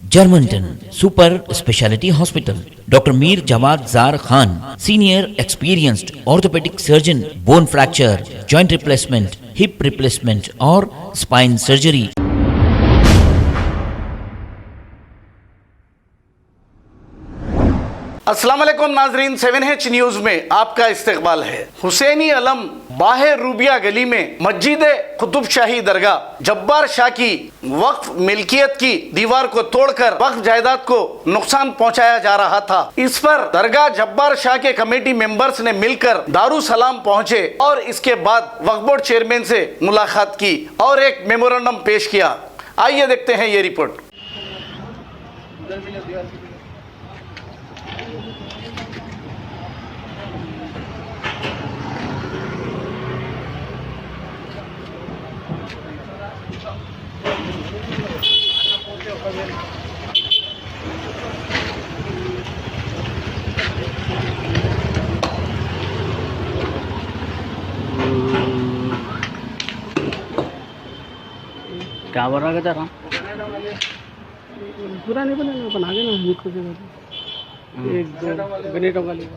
Germantown Super Speciality Hospital. Dr. Mir Jawad Zar Khan, senior experienced orthopedic surgeon, bone fracture, joint replacement, hip replacement or spine surgery. अस्सलाम वालेकुम नाजरीन, 7H news में आपका इस्तकबाल है। हुसैनी अलम बाहर रूबिया गली में मस्जिद कुतुब शाही दरगाह जब्बार शाह की वक्फ मिल्कियत की दीवार को तोड़कर वक्फ जायदाद को नुकसान पहुंचाया जा रहा था। इस पर दरगाह जब्बार शाह के कमेटी मेंबर्स ने मिलकर दारुसलाम पहुंचे और इसके बाद वक्फ बोर्ड चेयरमैन से मुलाकात की और एक मेमोरेंडम पेश किया। आइए देखते हैं ये रिपोर्ट। क्या बोल रहा था पूरा नहीं बना अपन आगे ना मीट को जगह एक दो गनेटों का लिया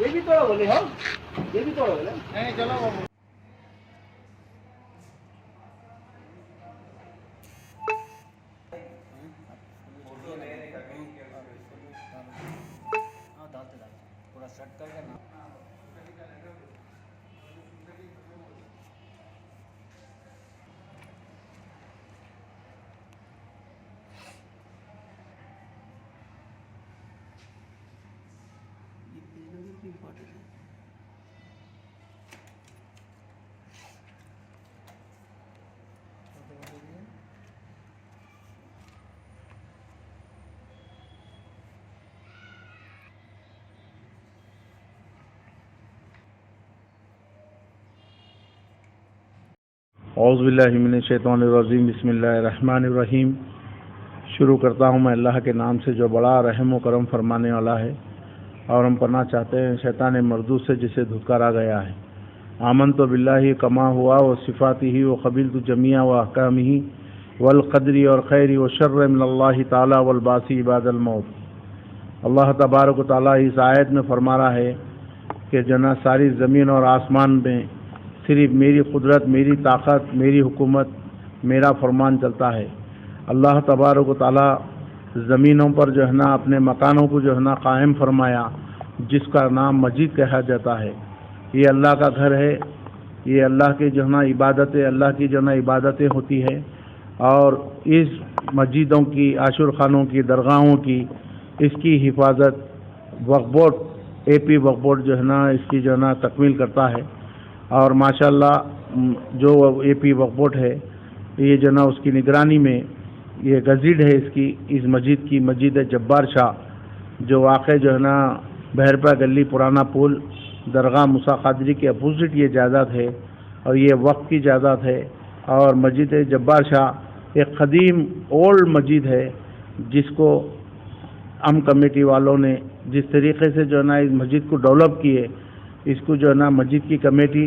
ये भी तोड़ा बोले हो, ये भी तोड़ा बोले नहीं चलो पूरा सेट करके ना। औज़ुबिल्लाहि मिनश्शैतानिर्रजीम बिस्मिल्लाहिर्रहमानिर्रहीम। शुरू करता हूँ मैं अल्लाह के नाम से जो बड़ा रहम व करम फरमाने वाला है, और हम पनाह चाहते हैं शैतान मरदूद से जिसे धुतकारा गया है। आमनतु बिल्लाहि कमा हुआ व सिफ़ातिही व क़बिलतु जमीआ व अहकामिही वल क़द्री और खैरी व शर्र मिनल्लाहि ताला वल बासी इबादल मौत। अल्लाह तबारक व तआला इस आयत में फरमा रहा है कि जना सारी ज़मीन और आसमान में सिर्फ मेरी कुदरत, मेरी ताकत, मेरी हुकूमत, मेरा फरमान चलता है। अल्लाह तबारक व तआला ज़मीनों पर जो है ना अपने मकानों को जो है ना कायम फरमाया, जिसका नाम मस्जिद कहा जाता है। ये अल्लाह का घर है, ये अल्लाह की जो है ना इबादतें, अल्लाह की जो है ना इबादतें होती है। और इस मस्जिदों की, आशुर खानों की, दरगाहों की, इसकी हिफाजत वक्फ बोर्ड, AP वक्फ बोर्ड जो है ना इसकी जो है ना तकमील करता है। और माशाल्लाह जो AP वक्फ बोर्ड है, ये जो ना उसकी निगरानी में ये गज़ीड है इसकी, इस मस्जिद की, मस्जिद जब्बार शाह जो वाक़ जो है ना बहरपा गली पुराना पुल दरगाह मूसा क़ादरी के अपोजिट ये जायदाद है और ये वक्फ की जायदाद है। और मस्जिद जब्बार शाह एक क़दीम ओल्ड मस्जिद है, जिसको कमेटी वालों ने जिस तरीके से जो है ना इस मस्जिद को डेवलप किए, इसको जो है ना मस्जिद की कमेटी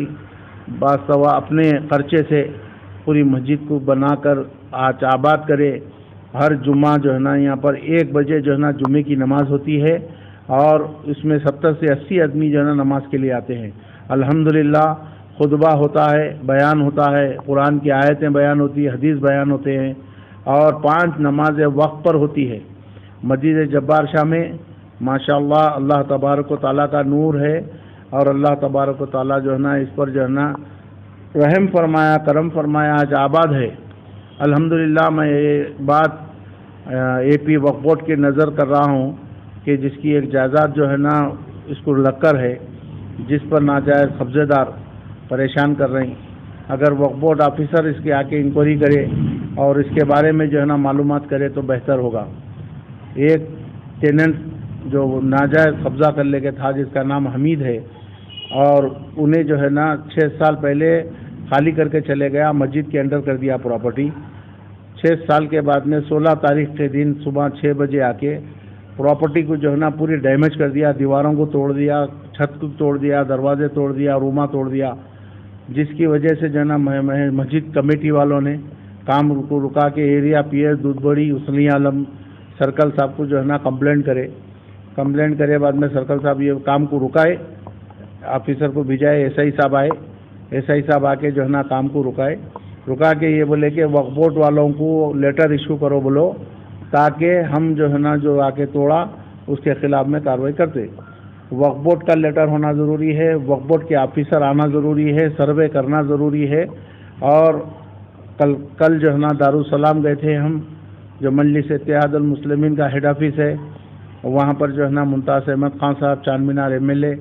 बास्तवा अपने खर्चे से पूरी मस्जिद को बनाकर आज आबाद करे। हर जुम्मा जो है ना यहाँ पर 1 बजे जो है ना जुम्मे की नमाज़ होती है और इसमें 70 से 80 आदमी जो है ना नमाज के लिए आते हैं। अल्हम्दुलिल्लाह खुतबा होता है, बयान होता है, कुरान की आयतें बयान होती है, हदीस बयान होते हैं और 5 नमाज़ें वक्त पर होती है। मस्जिद जब्बार शाह में माशाअल्लाह अल्लाह तबारक व तआला का नूर है और अल्लाह तबारक व तआला जो है ना इस पर जो है ना रहम फरमाया, करम फरमाया, आज आबाद है। अल्हम्दुलिल्लाह मैं ये बात AP वक्फ बोर्ड की नज़र कर रहा हूँ कि जिसकी एक जायदाद जो है ना इसको लक्कर है, जिस पर नाजायज़ कब्ज़ेदार परेशान कर रहे हैं। अगर वक्फ बोर्ड ऑफिसर इसके आके इंक्वायरी करे और इसके बारे में जो है ना मालूमात करे तो बेहतर होगा। एक टेनेंट जो नाजायज़ कब्ज़ा कर लेके था, जिसका नाम हमीद है, और उन्हें जो है ना 6 साल पहले खाली करके चले गया, मस्जिद के अंडर कर दिया प्रॉपर्टी। 6 साल के बाद में 16 तारीख के दिन सुबह 6 बजे आके प्रॉपर्टी को जो है ना पूरी डैमेज कर दिया, दीवारों को तोड़ दिया, छत को तोड़ दिया, दरवाजे तोड़ दिया, रूमा तोड़ दिया। جس کی وجہ سے جو ہے نا مسجد کمیٹی والوں نے کام کو رکا کے ایریا پی ایس دودھ بڑی حسنی عالم سرکل صاحب کو جو ہے نا کمپلینٹ کرے بعد میں سرکل صاحب یہ کام کو رکائے، آفیسر کو بھیجائے، ایس آئی صاحب آ کے جو ہے نا کام کو رکا کے یہ بولے کہ وقف بورڈ والوں کو لیٹر ایشو کرو بولو، تاکہ ہم جو ہے نا جو آ کے توڑا اس کے خلاف میں کارروائی کرتے۔ وقف بورڈ کا لیٹر ہونا ضروری ہے، وقف بورڈ کے آفیسر آنا ضروری ہے، سروے کرنا ضروری ہے۔ اور کل جو ہے نا دارالسلام گئے تھے ہم، جو مجلس اتحاد المسلمین کا ہیڈ آفس ہے، وہاں پر جو ہے نا ممتاز احمد خان صاحب چار مینار ایم ایل اے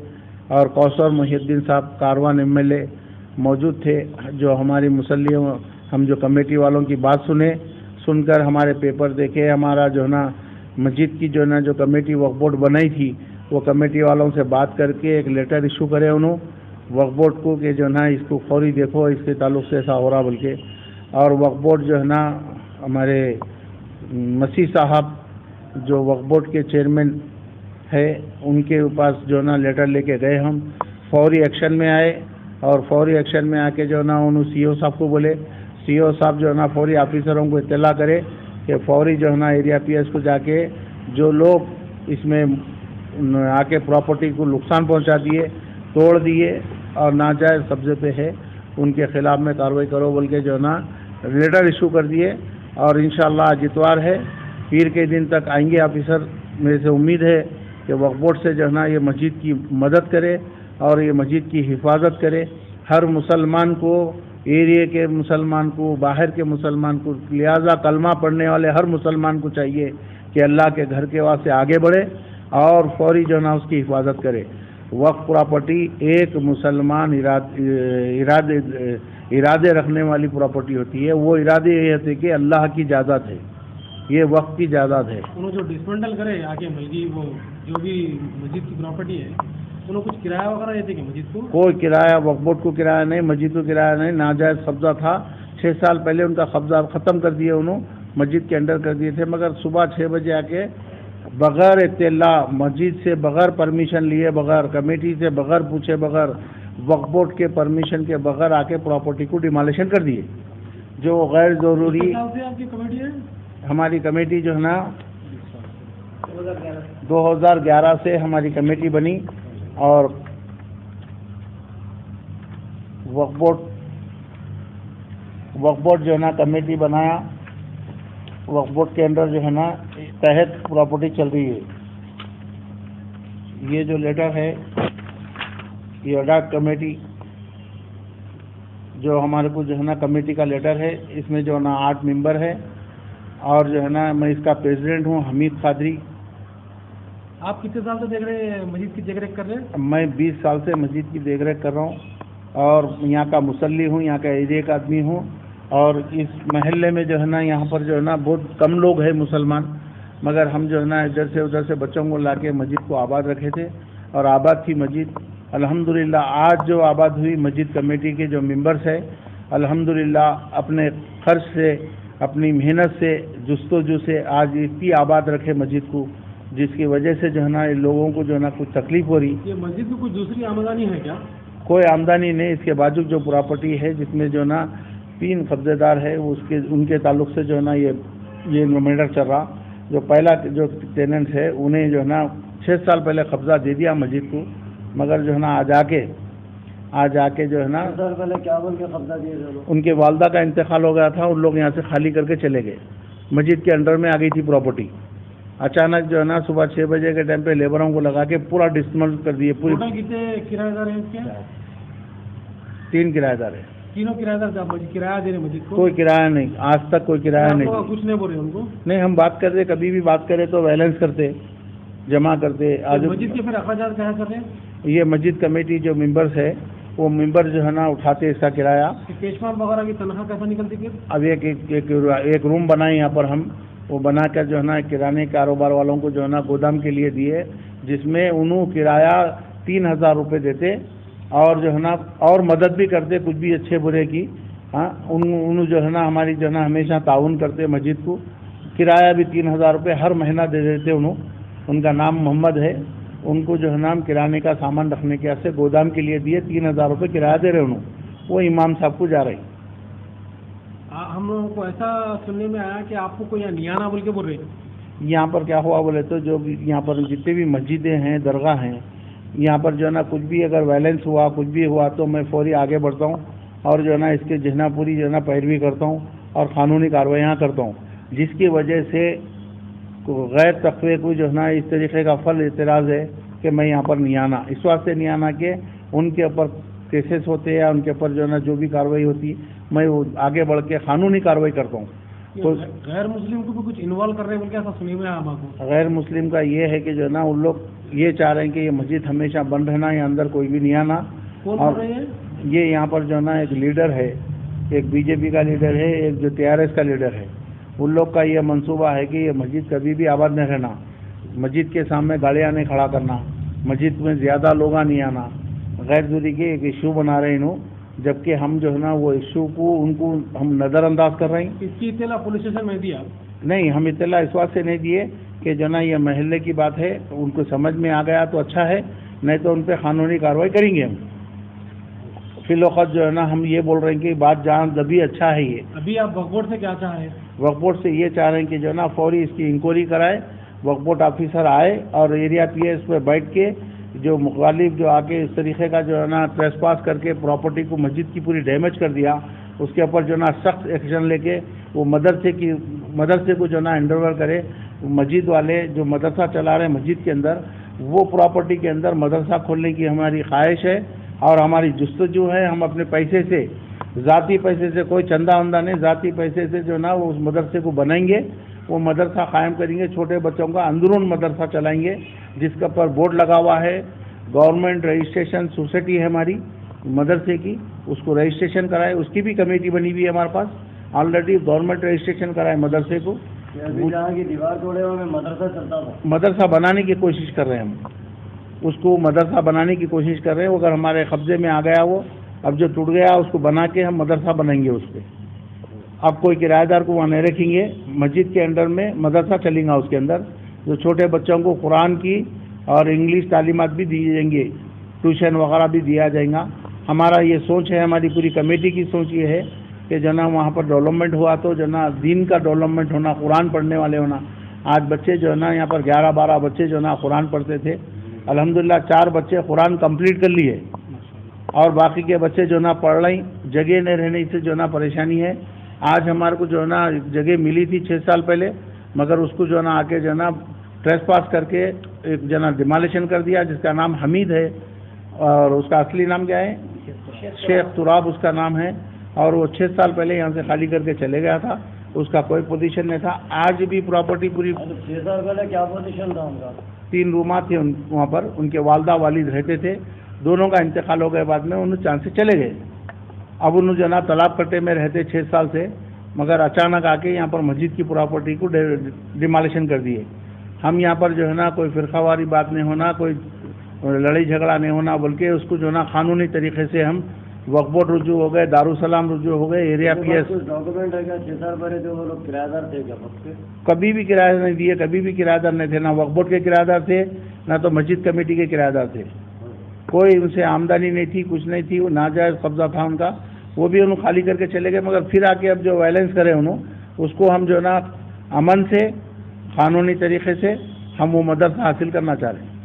اور کوثر محی الدین صاحب کاروان ایم ایل اے موجود تھے، جو ہماری مسلم ہم جو کمیٹی والوں کی بات سن کر ہمارے پیپر دیکھے، ہمارا جو ہے نا مسجد کی جو ہے نا جو کمیٹی وقف بورڈ بنائی تھی وہ کمیٹی والوں سے بات کر کے ایک لیٹر ایشو کرے انہوں وقف بورڈ کو کہ جو ہے نا اس کو فوری دیکھو، اس کے تعلق سے ایسا ہو رہا بلکہ۔ اور وقف بورڈ جو ہے نا ہمارے مسیح صاحب جو وقف بورڈ کے چیئرمین ہے ان کے پاس جو ہے نا لیٹر لے کے گئے، ہم فوری ایکشن میں آئے اور فوری ایکشن میں آ کے جو ہے نا انہوں سی او صاحب کو بولے، سی او صاحب جو ہے نا فوری آفیسروں کو اطلاع کرے کہ فوری جو ہے نا ایریا پی ایس کو جا کے جو لوگ اس میں آ کے پراپرٹی کو نقصان پہنچا دیے، توڑ دیے اور ناجائز قبضے پہ ہے ان کے خلاف میں کارروائی کرو بول کے جو ہے نا لیٹر ایشو کر دیے۔ اور انشاءاللہ آج اتوار ہے، پیر کے دن تک آئیں گے آفیسر۔ میرے سے امید ہے کہ وقف بورڈ سے جو ہے نا یہ مسجد کی مدد کرے اور یہ مسجد کی حفاظت کرے۔ ہر مسلمان کو، ایریے کے مسلمان کو، باہر کے مسلمان کو، لہذا کلمہ پڑھنے والے ہر مسلمان کو چاہیے کہ اللہ کے گھر کے واسطے آگے بڑھے اور فوری جو ہے نا اس کی حفاظت کرے۔ وقف پراپرٹی ایک مسلمان ارادے رکھنے والی پراپرٹی ہوتی ہے، وہ ارادے یہ ہوتے کہ اللہ کی جائیداد ہے، یہ وقف کی جائیداد ہے۔ انہوں جو ڈسمنٹل کرے آگے ملگی وہ جو بھی مسجد کی پراپرٹی ہے انہوں کچھ کرایہ وغیرہ دیتے کہ مسجد کو؟ کوئی کرایہ وقف بورڈ کو کرایہ نہیں، مسجد کو کرایہ نہیں، ناجائز قبضہ تھا۔ 6 سال پہلے ان کا قبضہ ختم کر دیے، انہوں مسجد کے انڈر کر دیے تھے، مگر صبح 6 بجے آ کے بغیر اطلاع، مسجد سے بغیر پرمیشن لیے، بغیر کمیٹی سے بغیر پوچھے، بغیر وقف بورڈ کے پرمیشن کے بغیر آ کے پراپرٹی کو ڈیمالیشن کر دیے، جو غیر ضروری۔ آپ کی کمیٹی ہے؟ ہماری کمیٹی جو ہے نا 2011 سے ہماری کمیٹی بنی اور وقف بورڈ جو ہے نا کمیٹی بنایا، وقف بورڈ کے اندر جو ہے نا تحت پراپرٹی چل رہی ہے۔ یہ جو لیٹر ہے یہ اڈاک کمیٹی جو ہمارے کو جو ہے نا کمیٹی کا لیٹر ہے، اس میں جو ہے نا 8 ممبر ہے اور جو ہے نا میں اس کا پریزیڈنٹ ہوں حمید قادری۔ آپ کتنے سال سے دیکھ رہے ہیں مسجد کی دیکھ ریکھ کر رہے ہیں؟ میں 20 سال سے مسجد کی دیکھ ریکھ کر رہا ہوں اور یہاں کا مصلی ہوں، یہاں کا ایریا کا آدمی ہوں۔ اور اس محلے میں جو ہے نا یہاں پر جو ہے نا بہت کم لوگ ہیں مسلمان، مگر ہم جو ہے نا ادھر سے ادھر سے بچوں کو لا کے مسجد کو آباد رکھے تھے اور آباد تھی مسجد۔ الحمدللہ آج جو آباد ہوئی مسجد کمیٹی کے جو ممبرس ہیں الحمدللہ اپنے خرچ سے، اپنی محنت سے، جستجو سے آج اتنی آباد رکھے مسجد کو، جس کی وجہ سے جو ہے نا لوگوں کو جو ہے نا کچھ تکلیف ہو رہی۔ یہ مسجد میں کچھ دوسری آمدنی ہے کیا؟ کوئی آمدنی نہیں، اس کے باوجود جو پراپرٹی ہے جس میں جو ہے نا 3 قبضے دار ہے ان کے تعلق سے جو ہے نا یہ میٹر چل رہا۔ جو پہلا جو ٹیننٹ ہے انہیں جو ہے نا 6 سال پہلے قبضہ دے دیا مسجد کو، مگر جو ہے نا آج آ کے جو ہے نا پہلے کیا بول کے قبضہ دیے تھے؟ ان کے والدہ کا انتقال ہو گیا تھا، ان لوگ یہاں سے خالی کر کے چلے گئے، مسجد کے انڈر میں آ گئی تھی پراپرٹی۔ اچانک جو ہے نا صبح 6 بجے کے ٹائم پہ لیبروں کو لگا کے پورا ڈسمنٹل کر دیے۔ پوری کتنے کرایہ دار ہیں اس کے؟ 3 کرایہ دار ہیں۔ تینوں کرایہ دار کرایہ دے رہے مسجد کو؟ کوئی کرایہ نہیں، آج تک کوئی کرایہ نہیں۔ کچھ نہیں بول رہے ان کو؟ نہیں، ہم بات کرتے، کبھی بھی بات کرے تو ویلنس کرتے، جمع کرتے۔ آج مسجد کے پھر اخراجات کہاں کر رہے ہیں؟ یہ مسجد کمیٹی جو ممبرس ہے وہ ممبر جو ہے نا اٹھاتے اس کا کرایہ۔ پیشمان وغیرہ کی تنخواہ کیسا نکلتی پھر؟ اب ایک روم بنائے یہاں پر ہم، وہ بنا کر جو ہے نا کرانے کاروبار والوں کو جو ہے نا گودام کے لیے دیے، جس میں انہوں کرایہ 3000 روپے دیتے اور جو ہے نا اور مدد بھی کرتے کچھ بھی اچھے برے کی۔ ہاں انہوں جو ہے نا ہماری جو ہے نا ہمیشہ تعاون کرتے مسجد کو۔ کرایہ بھی 3000 روپے ہر مہینہ دے دیتے انہوں۔ ان کا نام محمد ہے، ان کو جو ہے نا کرانے کا سامان رکھنے کے واسطے گودام کے لیے دیے 3000 روپے کرایہ دے رہے انہوں۔ वो इमाम साहब को जा रही। हम लोगों को ऐसा सुनने में आया कि आपको कोई यहाँ नियाना बोल के बोल रहे हैं। यहाँ पर क्या हुआ बोले तो जो यहाँ पर जितने भी मस्जिदें हैं, दरगाह हैं, यहाँ पर जो है ना कुछ भी अगर वायलेंस हुआ, कुछ भी हुआ तो मैं फौरी आगे बढ़ता हूँ और जो है ना इसके जहना पूरी जो है ना पैरवी करता हूँ और क़ानूनी कार्रवाइयाँ करता हूँ, जिसकी वजह से गैर तक़वे को जो है ना इस तरीके का फल एतराज़ है कि मैं यहाँ पर नहीं आना, इस वास्ते नहीं आना कि उनके ऊपर केसेस होते हैं या उनके ऊपर जो है ना जो भी कार्रवाई होती मैं वो आगे बढ़ के क़ानूनी कार्रवाई करता हूँ। तो गैर मुस्लिम को भी कुछ इन्वॉल्व कर रहे हैं बोल के ऐसा सुनने में आया हमको। गैर मुस्लिम का ये है कि जो है ना उन लोग ये चाह रहे हैं कि ये मस्जिद हमेशा बंद रहना, ये अंदर कोई भी नहीं आना। कौन बोल रहे हैं? ये यहाँ पर जो है ना एक लीडर है, एक बीजेपी का लीडर है, एक जो TRS का लीडर है, उन लोग का ये मंसूबा है कि ये मस्जिद कभी भी आबाद नहीं रहना, मस्जिद के सामने गाड़ियाँ नहीं खड़ा करना, मस्जिद में ज़्यादा लोग नहीं आना, गैर दूरी के एक इशू बना रहे हैं, जबकि हम जो है ना वो इशू को उनको हम नज़रअंदाज कर रहे हैं। इसकी इत्तला पुलिस स्टेशन में दिया? नहीं, हम इत्तला इस बात से नहीं दिए कि जो ना ये महल्ले की बात है, उनको समझ में आ गया तो अच्छा है, नहीं तो उन पर क़ानूनी कार्रवाई करेंगे हम। फिलौक़त जो है ना हम ये बोल रहे हैं कि बात जान दबी अच्छा है। ये अभी आप वक्फ बोर्ड से क्या चाह रहे हैं? वक्फ बोर्ड से ये चाह रहे हैं कि जो ना फौरी इसकी इंक्वायरी कराए, वक्फ बोर्ड ऑफिसर आए और एरिया PS पे बैठ के जो मुखालिफ जो आके इस तरीके का जो है ना ट्रेसपास करके प्रॉपर्टी को मस्जिद की पूरी डैमेज कर दिया, उसके ऊपर जो ना सख्त एक्शन लेके वो मदरसे को जो ना हैंडओवर करे। मस्जिद वाले जो मदरसा चला रहे हैं मस्जिद के अंदर, वो प्रॉपर्टी के अंदर मदरसा खोलने की हमारी ख्वाहिश है और हमारी जुस्तजू है। हम अपने पैसे से, ज़ाती पैसे से, कोई चंदा वंदा नहीं, ज़ाती पैसे से जो ना वो उस मदरसे को बनाएंगे, वो मदरसा कायम करेंगे, छोटे बच्चों का अंदरून मदरसा चलाएंगे, जिसके ऊपर बोर्ड लगा हुआ है, गवर्नमेंट रजिस्ट्रेशन सोसाइटी है हमारी मदरसे की, उसको रजिस्ट्रेशन कराए, उसकी भी कमेटी बनी हुई है हमारे पास, ऑलरेडी गवर्नमेंट रजिस्ट्रेशन कराए मदरसे को। जहाँ की दीवार तोड़े हुए मदरसा चलता था, मदरसा बनाने की कोशिश कर रहे हैं हम, उसको मदरसा बनाने की कोशिश कर रहे हैं। वो अगर हमारे कब्जे में आ गया वो, अब जो टूट गया उसको बना के हम मदरसा बनाएंगे उस पर। अब कोई किराएदार को वहाँ नहीं रखेंगे, मस्जिद के अंदर में मदरसा चलेगा, उसके अंदर जो छोटे बच्चों को कुरान की और इंग्लिश तालीमात भी दी जाएंगी, ट्यूशन वगैरह भी दिया जाएगा। हमारा ये सोच है, हमारी पूरी कमेटी की सोच ये है कि जो ना वहाँ पर डेवलपमेंट हुआ तो जो ना दीन का डेवलपमेंट होना, कुरान पढ़ने वाले होना। आज बच्चे जो है ना यहाँ पर 11-12 बच्चे जो ना कुरान पढ़ते थे, अल्हम्दुलिल्लाह 4 बच्चे कुरान कंप्लीट कर लिए और बाकी के बच्चे जो ना पढ़ रहे, जगह नहीं रहने से जो ना परेशानी है। आज हमारे को जो है ना जगह मिली थी 6 साल पहले, मगर उसको जो है ना आके जो है ना ट्रेसपास करके एक जना डिमोलिशन कर दिया, जिसका नाम हमीद है और उसका असली नाम क्या है, शेख तुराब उसका नाम है, और वो 6 साल पहले यहाँ से खाली करके चले गया था, उसका कोई पोजीशन नहीं था। आज भी प्रॉपर्टी पूरी 6 साल पहले क्या पोजीशन था उनका? 3 रूमा थे वहाँ पर, उनके वालदा वालिद रहते थे, दोनों का इंतकाल हो गए, बाद में उन्होंने चांस से चले गए। अब उन्होंने जो ना तालाब कट्टे में रहते 6 साल से, मगर अचानक आके यहाँ पर मस्जिद की प्रॉपर्टी को डिमोलिशन कर दिए। हम यहाँ पर जो है ना कोई फिरकावारी बात नहीं होना, कोई लड़ाई झगड़ा नहीं होना, बल्कि उसको जो ना कानूनी तरीके से हम वक्फ बोर्ड रुजू हो गए, दारुसलाम रुजू हो गए, एरिया PS। डॉक्यूमेंट है क्या 6 साल पहले जो वो लोग किराएदार थे क्या वक्त के? कभी भी किराया नहीं दिए, कभी भी किराएदार नहीं थे, ना वक्फ बोर्ड के किराएदार थे, ना तो मस्जिद कमेटी के किराएदार थे। कोई उनसे आमदनी नहीं थी, कुछ नहीं थी, वो नाजायज़ कब्जा था उनका, वो भी उन्होंने खाली करके चले गए। मगर फिर आके अब जो वायलेंस करे उन्होंने, उसको हम जो ना अमन से, कानूनी तरीके से हम वो मदरसा हासिल करना चाह रहे हैं।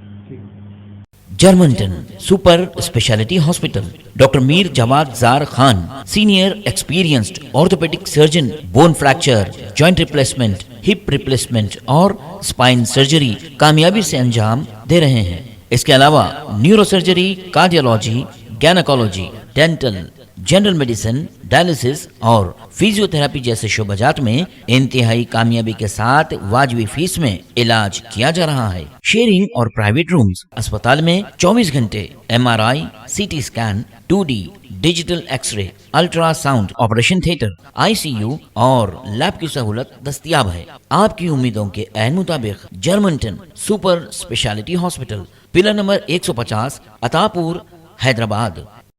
जर्मनटन super speciality hospital, doctor Mir Jamaat Zar Khan, senior experienced orthopaedic surgeon, bone fracture, joint replacement, hip replacement और स्पाइन सर्जरी कामयाबी से अंजाम दे रहे हैं। इसके अलावा neuro surgery, cardiology, gynaecology, dental, general medicine, dialysis और फिजियोथेरेपी जैसे शोबाजात में इंतहाई कामयाबी के साथ वाजबी फीस में इलाज किया जा रहा है। शेयरिंग और प्राइवेट रूम्स, अस्पताल में 24 घंटे MRI, CT scan, 2D digital X ray, ultrasound, operation theatre, ICU और लैब की सहूलत दस्तयाब है। आपकी उम्मीदों के ऐन मुताबिक Germanten super speciality hospital, pillar number 150, Attapur, Hyderabad.